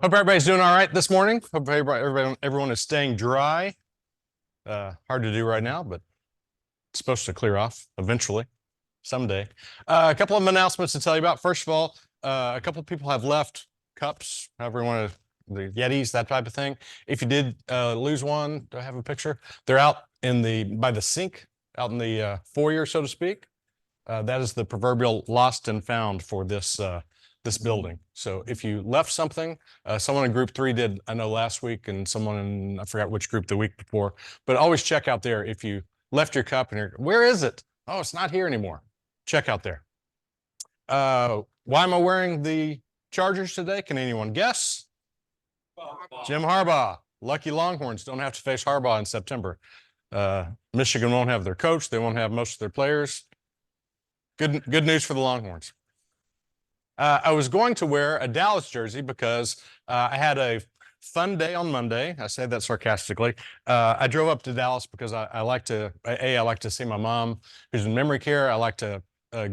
Hope everybody's doing all right this morning. Hope everyone is staying dry. Hard to do right now, but it's supposed to clear off eventually, someday. A couple of announcements to tell you about. First of all, a couple of people have left cups, however you want to, the Yetis, that type of thing. If you did lose one, do I have a picture? They're out by the sink, out in the foyer, so to speak. That is the proverbial lost and found for this building. So if you left something, someone in group 3 did, I know last week, and someone in, I forgot which group the week before, but always check out there. If you left your cup and you're, where is it? Oh, it's not here anymore. Check out there. Why am I wearing the Chargers today? Can anyone guess? Jim Harbaugh. Lucky Longhorns don't have to face Harbaugh in September. Michigan won't have their coach. They won't have most of their players. Good news for the Longhorns. I was going to wear a Dallas jersey because I had a fun day on Monday. I say that sarcastically. I drove up to Dallas because I like to see my mom, who's in memory care. I like to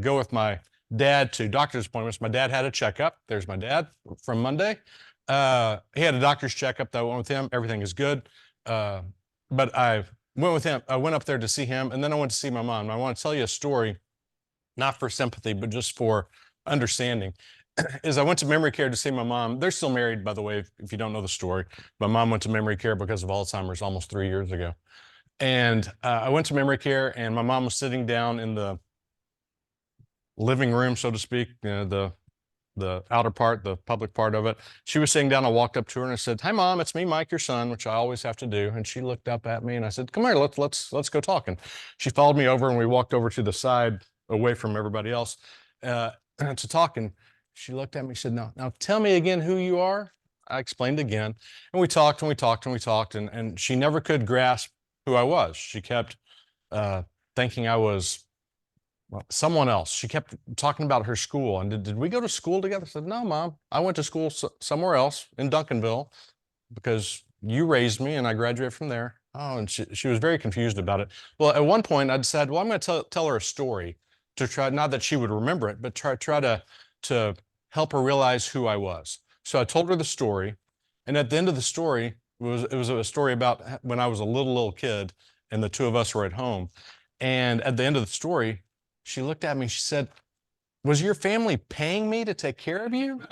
go with my dad to doctor's appointments. My dad had a checkup. There's my dad from Monday. He had a doctor's checkup that I went with him. Everything is good. But I went with him. I went up there to see him, and then I went to see my mom. And I want to tell you a story, not for sympathy, but just for understanding. Is I went to memory care to see my mom. They're still married, by the way, if you don't know the story. My mom went to memory care because of Alzheimer's almost 3 years ago. And I went to memory care, and my mom was sitting down in the living room, so to speak, the outer part, the public part of it. She was sitting down. I walked up to her and I said, "Hi, Mom, it's me, Mike, your son," which I always have to do. And she looked up at me and I said, "Come here, let's go talk." And she followed me over and we walked over to the side away from everybody else to talk. And she looked at me and said, now tell me again who you are." I explained again, and we talked and we talked and we talked, and she never could grasp who I was. She kept thinking I was someone else. She kept talking about her school. And did we go to school together? I said, "No, Mom, I went to school somewhere else in Duncanville because you raised me and I graduated from there." Oh, and she was very confused about it. Well, at one point I decided, well, I'm going to tell her a story to try, not that she would remember it, but try to help her realize who I was. So I told her the story. And at the end of the story, it was a story about when I was a little kid and the two of us were at home. And at the end of the story, she looked at me, she said, "Was your family paying me to take care of you?"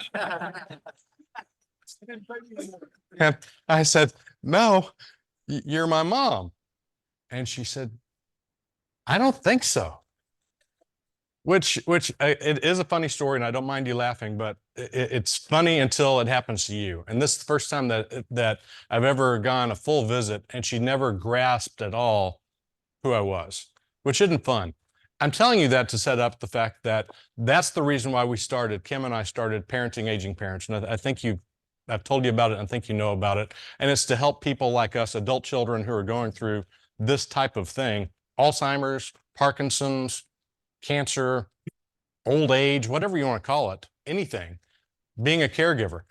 And I said, "No, you're my mom." And she said, "I don't think so." Which it is a funny story, and I don't mind you laughing, but it's funny until it happens to you. And this is the first time that I've ever gone a full visit, and she never grasped at all who I was, which isn't fun. I'm telling you that to set up the fact that that's the reason why Kim and I started Parenting Aging Parents. And I think I've told you about it, and I think you know about it. And it's to help people like us, adult children who are going through this type of thing, Alzheimer's, Parkinson's, cancer, old age, whatever you want to call it, anything, being a caregiver.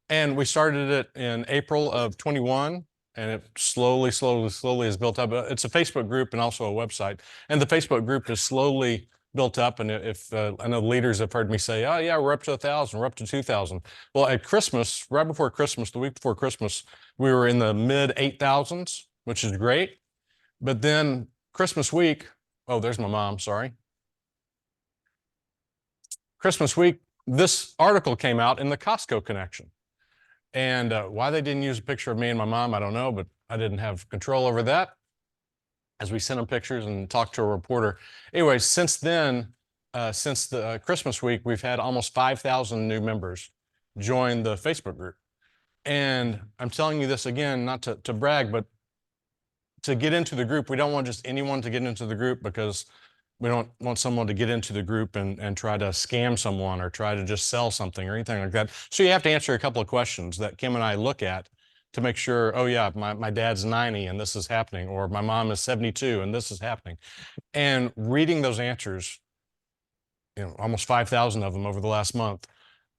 And we started it in April of 21. And it slowly has built up. It's a Facebook group and also a website. And the Facebook group is slowly built up. And if I know leaders have heard me say, "Oh yeah, we're up to 1,000, we're up to 2,000." Well, at Christmas, right before Christmas, the week before Christmas, we were in the mid 8,000s, which is great. But then Christmas week, oh, there's my mom, sorry. Christmas week, this article came out in the Costco Connection. And why they didn't use a picture of me and my mom, I don't know, but I didn't have control over that as we sent them pictures and talked to a reporter. Anyway, since then, since the Christmas week, we've had almost 5,000 new members join the Facebook group. And I'm telling you this again, not to brag, but to get into the group. We don't want just anyone to get into the group because we don't want someone to get into the group and try to scam someone or try to just sell something or anything like that. So you have to answer a couple of questions that Kim and I look at to make sure, oh yeah, my dad's 90 and this is happening, or my mom is 72 and this is happening. And reading those answers, almost 5,000 of them over the last month.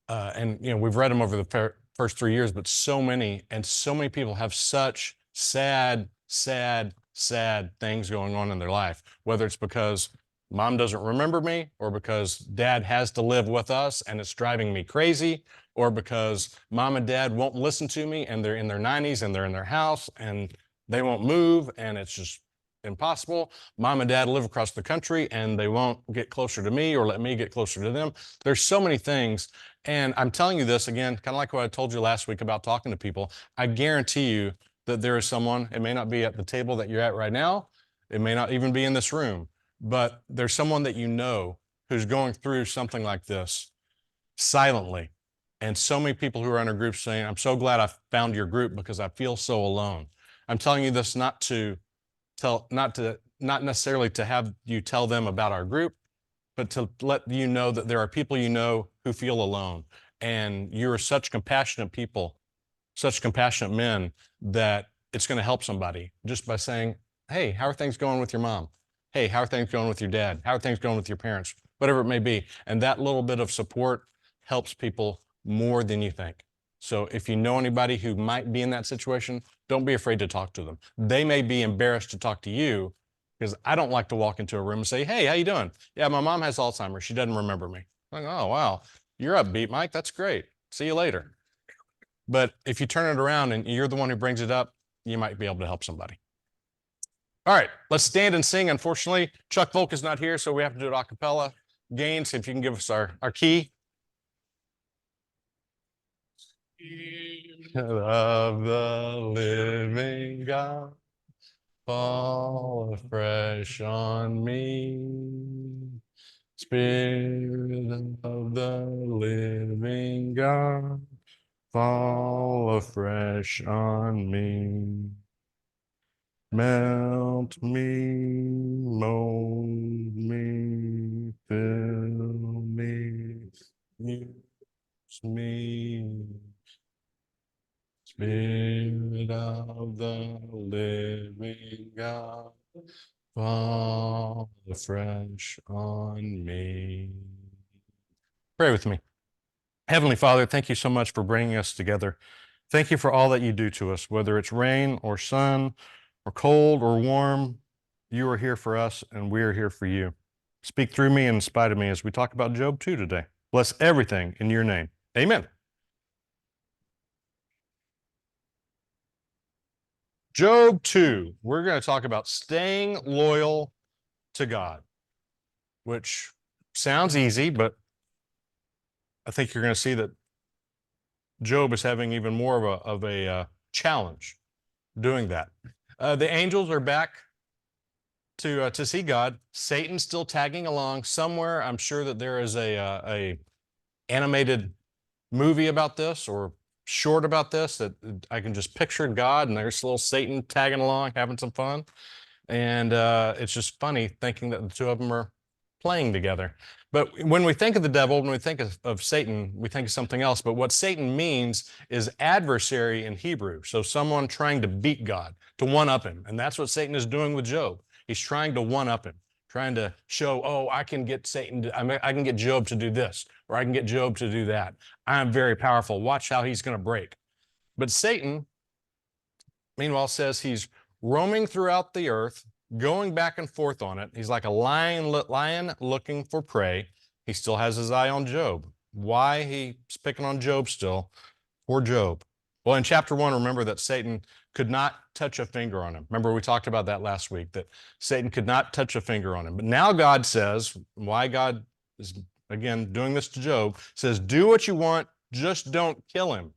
And we've read them over the first 3 years, but so many people have such sad things going on in their life, whether it's because mom doesn't remember me, or because dad has to live with us and it's driving me crazy, or because mom and dad won't listen to me and they're in their 90s and they're in their house and they won't move and it's just impossible. Mom and dad live across the country and they won't get closer to me or let me get closer to them. There's so many things. And I'm telling you this again, kind of like what I told you last week about talking to people. I guarantee you that there is someone, it may not be at the table that you're at right now, it may not even be in this room, but there's someone that you know who's going through something like this silently. And so many people who are in our group saying, I'm so glad I found your group because I feel so alone. I'm telling you this not necessarily to have you tell them about our group, but to let you know that there are people you know who feel alone. And you're such compassionate people, such compassionate men, that it's going to help somebody just by saying, hey, how are things going with your mom? Hey, how are things going with your dad? How are things going with your parents? Whatever it may be. And that little bit of support helps people more than you think. So if you know anybody who might be in that situation, don't be afraid to talk to them. They may be embarrassed to talk to you, because I don't like to walk into a room and say, hey, how you doing? Yeah, my mom has Alzheimer's. She doesn't remember me. I'm like, oh, wow, you're upbeat, Mike. That's great. See you later. But if you turn it around and you're the one who brings it up, you might be able to help somebody. All right, let's stand and sing. Unfortunately, Chuck Volk is not here, so we have to do it a cappella. Gaines, if you can give us our key. Of the living God, fall afresh on me. Spirit of the living God, fall afresh on me. Melt me, mold me, fill me, use me. Spirit of the living God, fall afresh on me. Pray with me. Heavenly Father, thank you so much for bringing us together. Thank you for all that you do to us, whether it's rain or sun or cold or warm. You are here for us and we are here for you. Speak through me and in spite of me as we talk about Job 2 today. Bless everything in your name. Amen. Job 2, we're going to talk about staying loyal to God, which sounds easy, but I think you're going to see that Job is having even more of a challenge doing that. The angels are back to see God. Satan's still tagging along somewhere. I'm sure that there is a animated movie about this or short about this that I can just picture God and there's little Satan tagging along, having some fun. And it's just funny thinking that the two of them are playing together. But when we think of the devil, when we think of Satan, we think of something else. But what Satan means is adversary in Hebrew. So someone trying to beat God, to one-up him. And that's what Satan is doing with Job. He's trying to one-up him, trying to show, oh, I can get Satan, I can get Job to do this, or I can get Job to do that. I'm very powerful. Watch how he's going to break. But Satan, meanwhile, says he's roaming throughout the earth, going back and forth on it. He's like a lion looking for prey. He still has his eye on Job. Why he's picking on Job still? Poor Job. Well, in chapter 1, remember that Satan could not touch a finger on him. Remember, we talked about that last week, that Satan could not touch a finger on him. But now God says, why God is, again, doing this to Job, says, do what you want, just don't kill him.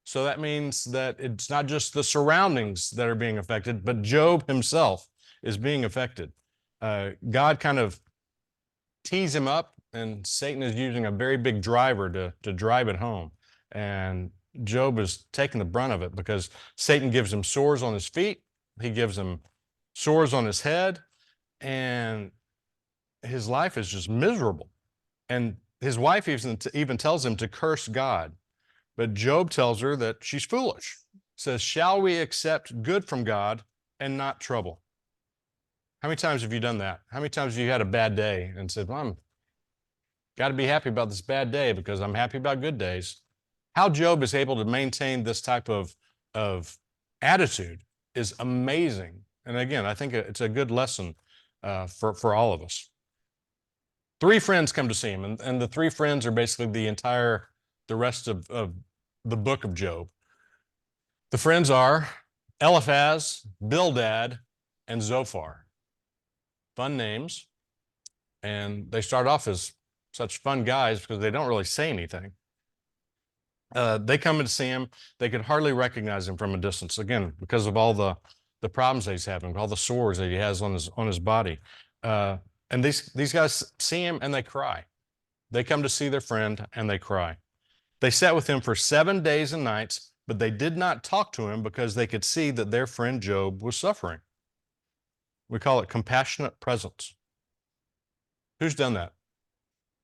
So that means that it's not just the surroundings that are being affected, but Job himself is being affected. God kind of tees him up, and Satan is using a very big driver to drive it home. And Job is taking the brunt of it because Satan gives him sores on his feet. He gives him sores on his head, and his life is just miserable. And his wife even tells him to curse God. But Job tells her that she's foolish. Says, shall we accept good from God and not trouble? How many times have you done that? How many times have you had a bad day and said, well, I'm got to be happy about this bad day because I'm happy about good days? How Job is able to maintain this type of attitude is amazing. And again, I think it's a good lesson for all of us. Three friends come to see him, and the three friends are basically the rest of the book of Job. The friends are Eliphaz, Bildad, and Zophar. Fun names. And they start off as such fun guys because they don't really say anything. They come to see him. They could hardly recognize him from a distance, again, because of all the problems that he's having, all the sores that he has on his body. And these guys see him and they cry. They come to see their friend and they cry. They sat with him for 7 days and nights, but they did not talk to him because they could see that their friend Job was suffering. We call it compassionate presence. Who's done that?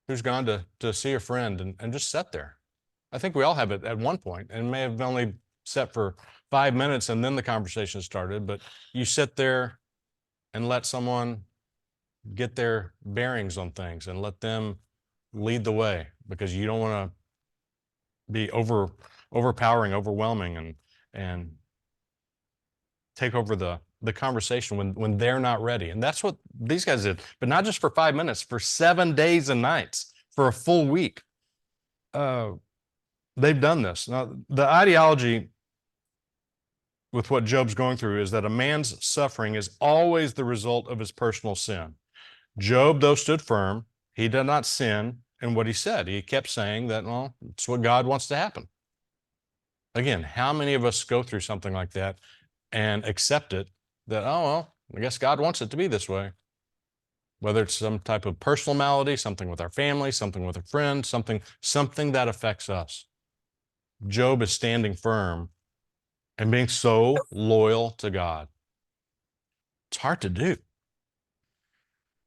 Who's gone to see a friend and just sat there? I think we all have it at one point, and may have only sat for 5 minutes and then the conversation started, but you sit there and let someone get their bearings on things and let them lead the way, because you don't want to be overpowering, overwhelming, and take over the conversation when they're not ready. And that's what these guys did, but not just for 5 minutes, for 7 days and nights, for a full week. They've done this. Now, the ideology with what Job's going through is that a man's suffering is always the result of his personal sin. Job, though, stood firm. He did not sin in what he said. He kept saying that, well, it's what God wants to happen. Again, how many of us go through something like that and accept it, that, oh, well, I guess God wants it to be this way? Whether it's some type of personal malady, something with our family, something with a friend, something that affects us. Job is standing firm and being so loyal to God. It's hard to do.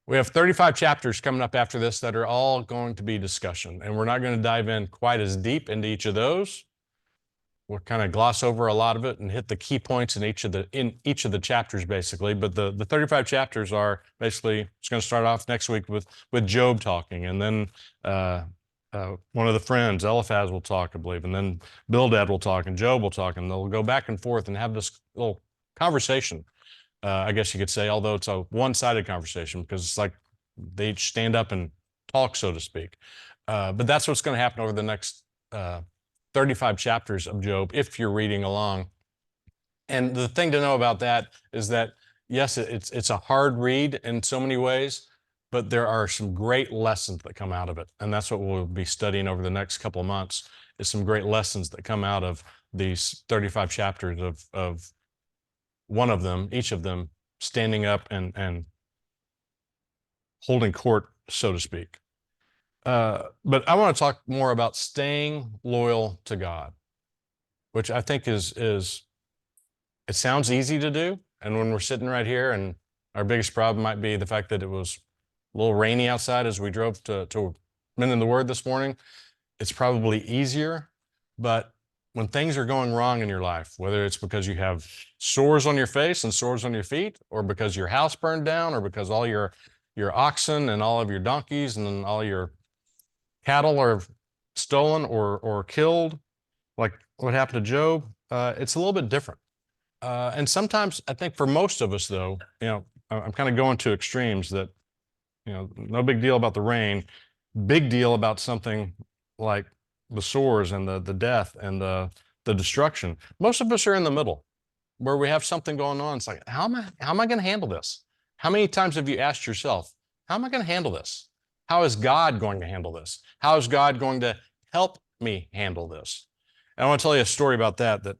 We have 35 chapters coming up after this that are all going to be discussion, and we're not going to dive in quite as deep into each of those. We'll kind of gloss over a lot of it and hit the key points in each of the chapters, basically. But the 35 chapters are basically, it's going to start off next week with Job talking, and then one of the friends, Eliphaz, will talk, I believe, and then Bildad will talk, and Job will talk, and they'll go back and forth and have this little conversation, I guess you could say, although it's a one-sided conversation because it's like they each stand up and talk, so to speak. But that's what's going to happen over the next 35 chapters of Job, if you're reading along. And the thing to know about that is that, yes, it's a hard read in so many ways, but there are some great lessons that come out of it. And that's what we'll be studying over the next couple of months, is some great lessons that come out of these 35 chapters of one of them, each of them, standing up and holding court, so to speak. But I want to talk more about staying loyal to God, which I think is it sounds easy to do. And when we're sitting right here, and our biggest problem might be the fact that it was a little rainy outside as we drove to Men in the Word this morning, it's probably easier. But when things are going wrong in your life, whether it's because you have sores on your face and sores on your feet, or because your house burned down, or because all your oxen and all of your donkeys and all your cattle are stolen or killed, like what happened to Job, it's a little bit different. And sometimes, I think for most of us, though, I'm kind of going to extremes that, no big deal about the rain, big deal about something like the sores and the death and the destruction. Most of us are in the middle, where we have something going on. It's like, how am I going to handle this? How many times have you asked yourself, how am I going to handle this? How is God going to handle this? How is God going to help me handle this? And I want to tell you a story about that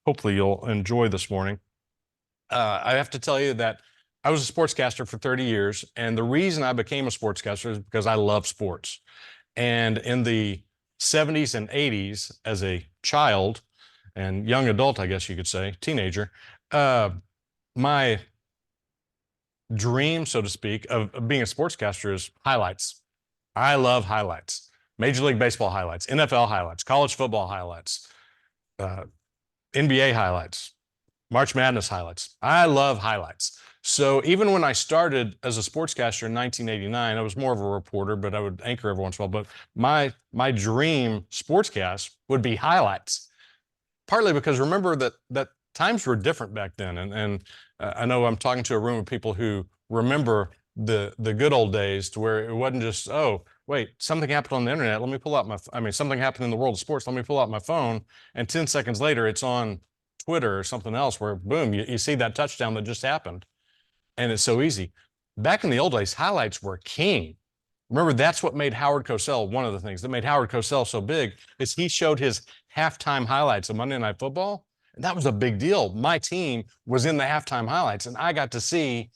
hopefully you'll enjoy this morning. I have to tell you that I was a sportscaster for 30 years, and the reason I became a sportscaster is because I love sports. And in the 70s and 80s, as a child and young adult, I guess you could say, teenager, my dream, so to speak, of being a sportscaster is highlights. I love highlights. Major League Baseball highlights, NFL highlights, college football highlights, NBA highlights, March Madness highlights. I love highlights. So even when I started as a sportscaster in 1989, I was more of a reporter, but I would anchor every once in a while. But my dream sportscast would be highlights, partly because remember that times were different back then. And I know I'm talking to a room of people who remember the good old days to where it wasn't just, oh, wait, something happened on the internet. Let me pull out something happened in the world of sports. Let me pull out my phone. And 10 seconds later, it's on Twitter or something else where boom, you see that touchdown that just happened. And it's so easy. Back in the old days, highlights were king. Remember, that's what made Howard Cosell, one of the things that made Howard Cosell so big is he showed his halftime highlights of Monday Night Football. And that was a big deal. My team was in the halftime highlights, and I got to see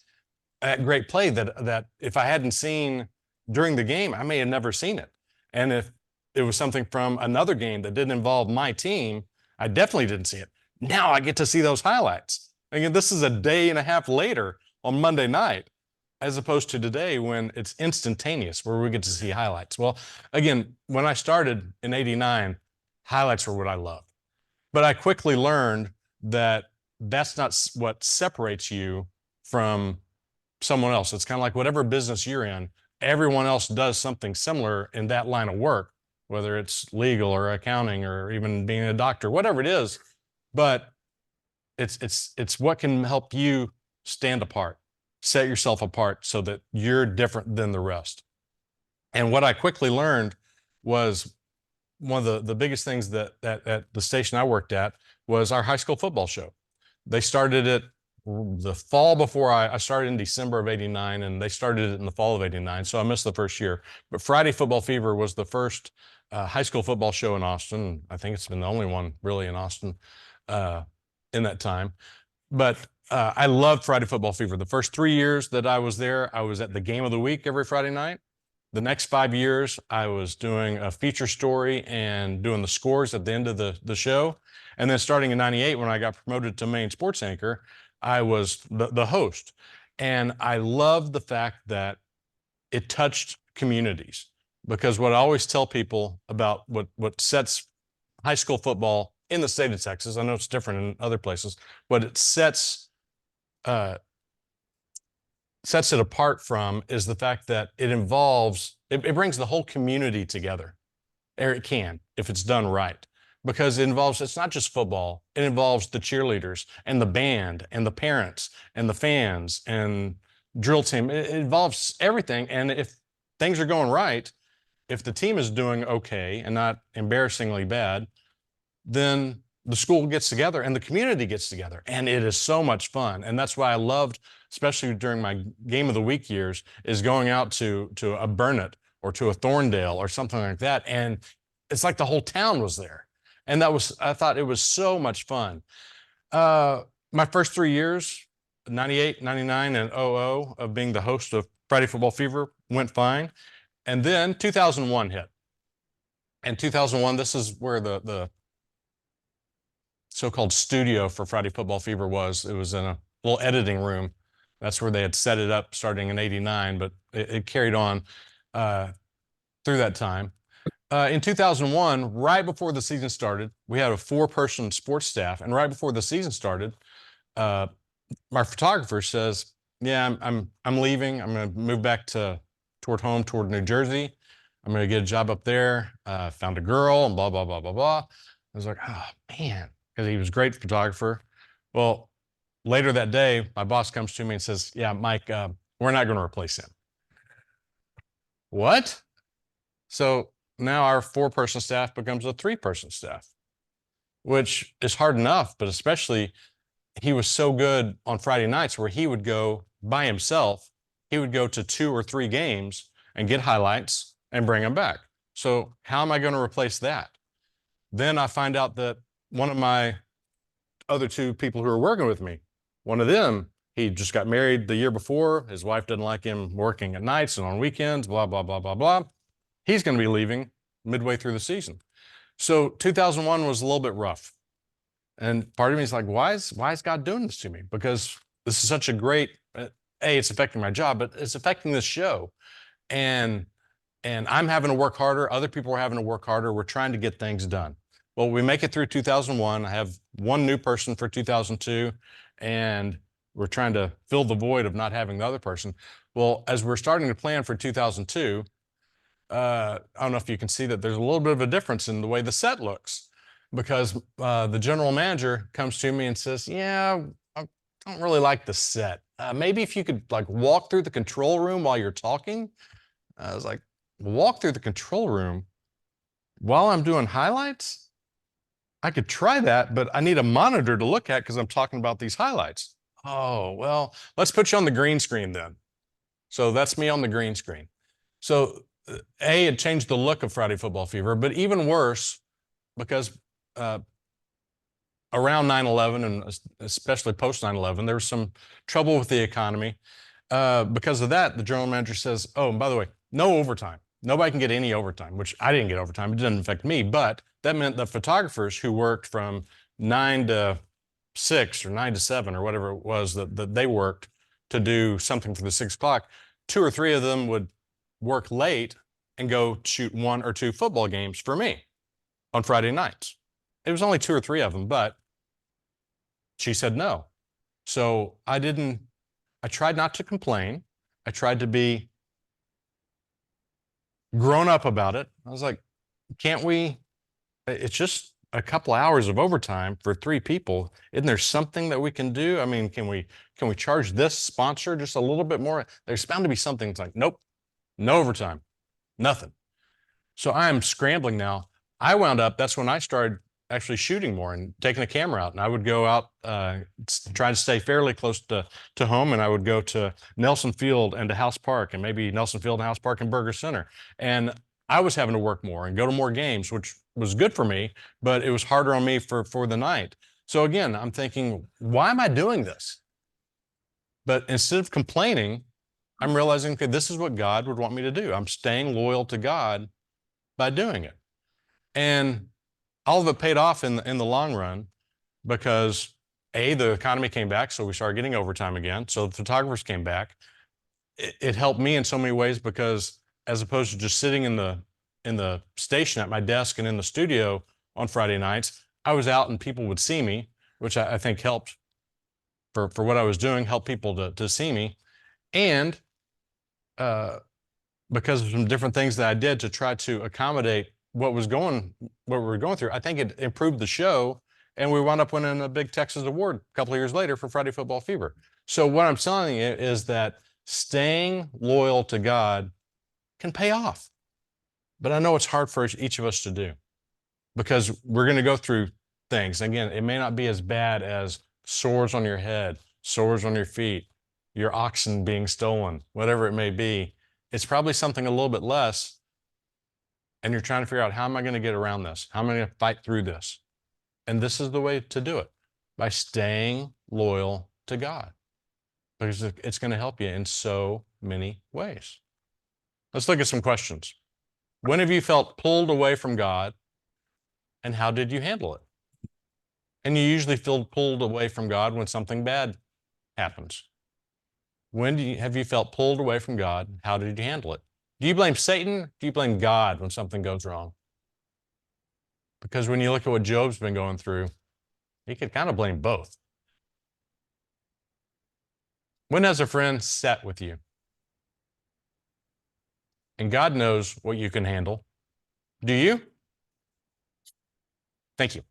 that great play that if I hadn't seen during the game, I may have never seen it. And if it was something from another game that didn't involve my team, I definitely didn't see it. Now I get to see those highlights. Again, this is a day and a half later on Monday night, as opposed to today when it's instantaneous where we get to see highlights. Well, again, when I started in '89, highlights were what I loved. But I quickly learned that that's not what separates you from someone else. It's kind of like whatever business you're in, everyone else does something similar in that line of work, whether it's legal or accounting or even being a doctor, whatever it is. But it's what can help you stand apart, set yourself apart so that you're different than the rest. And what I quickly learned was one of the biggest things that at the station I worked at was our high school football show. They started it the fall before I started in December of '89, and they started it in the fall of '89. So I missed the first year. But Friday Football Fever was the first high school football show in Austin. I think it's been the only one really in Austin in that time. But I loved Friday Football Fever. The first 3 years that I was there, I was at the game of the week every Friday night. The next 5 years, I was doing a feature story and doing the scores at the end of the show. And then starting in '98, when I got promoted to main sports anchor, I was the host. And I loved the fact that it touched communities, because what I always tell people about what sets high school football in the state of Texas, I know it's different in other places, but it sets it apart from is the fact that it brings the whole community together, or it can if it's done right, because it's not just football, it involves the cheerleaders and the band and the parents and the fans and drill team. It involves everything. And if things are going right, if the team is doing okay and not embarrassingly bad, then the school gets together and the community gets together, and it is so much fun. And that's why I loved, especially during my game of the week years, is going out to a Burnett or to a Thorndale or something like that. And it's like the whole town was there. And I thought it was so much fun. My first 3 years, '98, '99, and '00 of being the host of Friday Football Fever went fine. And then 2001 hit. And 2001, this is where the so-called studio for Friday Football Fever was. It was in a little editing room. That's where they had set it up starting in '89, but it carried on through that time. In 2001, right before the season started, we had a 4-person sports staff, and right before the season started, my photographer says, "Yeah, I'm leaving. I'm going to move back toward home, toward New Jersey. I'm going to get a job up there. Found a girl, and blah blah blah blah blah." I was like, "Oh man," because he was a great photographer. Well, later that day, my boss comes to me and says, "Yeah, Mike, we're not going to replace him." What? So now our 4-person staff becomes a 3-person staff, which is hard enough, but especially he was so good on Friday nights where he would go by himself. He would go to 2 or 3 games and get highlights and bring them back. So how am I going to replace that? Then I find out that one of my other 2 people who are working with me, one of them, he just got married the year before. His wife doesn't like him working at nights and on weekends, blah, blah, blah, blah, blah. He's going to be leaving midway through the season. So 2001 was a little bit rough. And part of me is like, why is God doing this to me? Because this is such a great, it's affecting my job, but it's affecting this show. And I'm having to work harder. Other people are having to work harder. We're trying to get things done. Well, we make it through 2001. I have 1 new person for 2002, and we're trying to fill the void of not having the other person. Well, as we're starting to plan for 2002, I don't know if you can see that there's a little bit of a difference in the way the set looks, because the general manager comes to me and says, "Yeah, I don't really like the set. Maybe if you could like walk through the control room while you're talking. I was like, walk through the control room while I'm doing highlights? I could try that, but I need a monitor to look at because I'm talking about these highlights. Oh, well, let's put you on the green screen then. So that's me on the green screen. So it changed the look of Friday Football Fever, but even worse, because uh, around 9/11 and especially post 9/11, there was some trouble with the economy. Because of that, the general manager says, oh, and by the way, no overtime. Nobody can get any overtime, which I didn't get overtime. It didn't affect me, but that meant the photographers who worked from 9 to 6 or 9 to 7 or whatever it was that they worked to do something for the 6 o'clock, 2 or 3 of them would work late and go shoot 1 or 2 football games for me on Friday nights. It was only 2 or 3 of them, but she said no. So I tried not to complain. I tried to be grown up about it. I was like, can't we? It's just a couple hours of overtime for 3 people. Isn't there something that we can do? I mean, can we charge this sponsor just a little bit more? There's bound to be something. It's like, nope, no overtime, nothing. So I am scrambling now. I wound up, that's when I started actually shooting more and taking the camera out. And I would go out, try to stay fairly close to home. And I would go to Nelson Field and to House Park, and maybe Nelson Field and House Park and Burger Center. And I was having to work more and go to more games, which was good for me, but it was harder on me for the night. So again, I'm thinking, why am I doing this? But instead of complaining, I'm realizing, okay, this is what God would want me to do. I'm staying loyal to God by doing it. And all of it paid off in the long run because the economy came back, so we started getting overtime again. So the photographers came back. It helped me in so many ways because as opposed to just sitting in the station at my desk and in the studio on Friday nights, I was out and people would see me, which I think helped for what I was doing, helped people to see me. And because of some different things that I did to try to accommodate what we were going through, I think it improved the show, and we wound up winning a big Texas award a couple of years later for Friday Football Fever. So what I'm telling you is that staying loyal to God can pay off. But I know it's hard for each of us to do because we're going to go through things. Again, it may not be as bad as sores on your head, sores on your feet, your oxen being stolen, whatever it may be. It's probably something a little bit less, and you're trying to figure out, how am I going to get around this? How am I going to fight through this? And this is the way to do it, by staying loyal to God, because it's going to help you in so many ways. Let's look at some questions. When have you felt pulled away from God, and how did you handle it? And you usually feel pulled away from God when something bad happens. When have you felt pulled away from God? How did you handle it? Do you blame Satan? Do you blame God when something goes wrong? Because when you look at what Job's been going through, he could kind of blame both. When has a friend sat with you? And God knows what you can handle. Do you? Thank you.